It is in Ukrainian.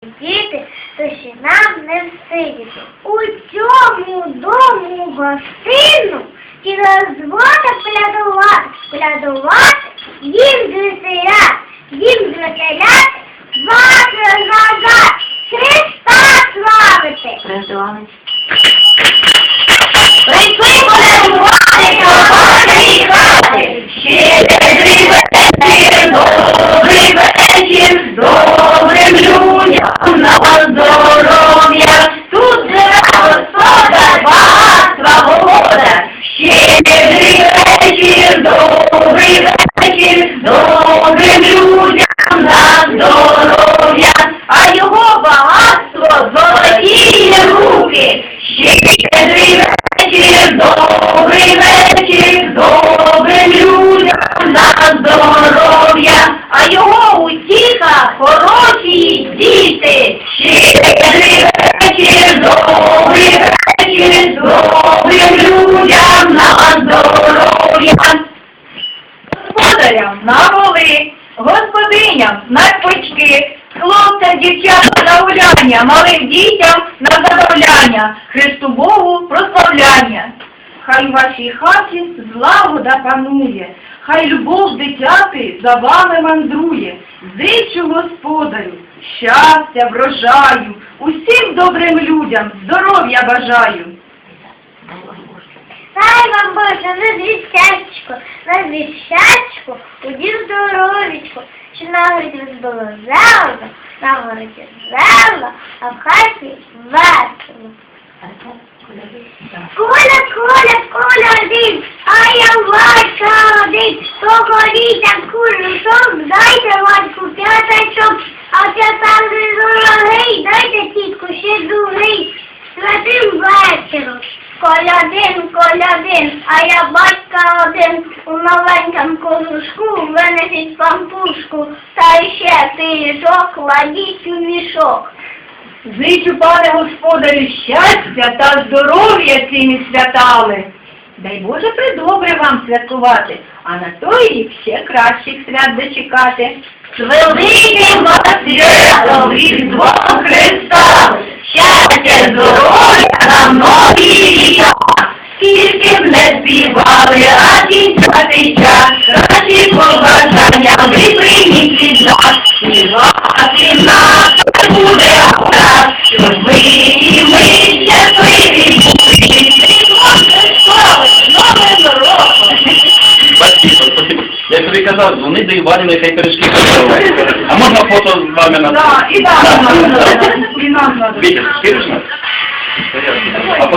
Діти, то ще нам не всидіти. У цьому дому гостину ті розвода плядувати, їм звеселять, вас розважать, Христа славити. Прийшли полювати, доброї хати, щедрий вечір, добрий вечір, добрим людям на здоров'я. Тут живе Господар, вас свобода. Щедрий вечір, добрий вечір, добрим людям на здоров'я. А його багатство золоті руки. Щедрий вечір, добрий вечір, добрим людям на здоров'я, а його утіха хороші діти. Щедрий вечір, добрий вечір, добрим людям на здоров'я. Господарям на воли, господиням на почки, хлопцям, дівчатам на гуляння, малим дітям на забавляння, Христу Богу прославляння. Хай в вашій хаті злагода панує, хай любов дитяти за вами мандрує. Зичу Господарю, щастя, врожаю, усім добрим людям здоров'я бажаю. Дай вам Боже, на звіщачку, удів здоровічку, що на городі було зелено, на городі зелено, а в хаті весело. Коля один, а я Васька один, походіть курочок, дайте Ваську п'ятачок, а п'ятачок дорогий, дайте тітку ще другий, святим вечором. Коля один, а я батька один, у новенькому кожушку винесіть пампушку, та ще пиріжок кладіть у мішок. Зичу, пане Господарю, щастя та здоров'я цими святами. Дай Боже придобре вам святкувати, а на той рік ще кращих свят дочекати. З великим вас святом Різдвом Христа, щастя, здоров'я на многі літа. Скільки б не співали, а кінчати час, наші побажання ви прийміть від нас. Співати нас буде гора, щоб ми і ми щасливі були. Різдвом Христовим, Новим роком! Спасибо. Я тобі казав, дзвони до Іванівни, хай пиріжки готові. А можна фото з вами на... Так, і нам надо. Вітя, спіриш нас?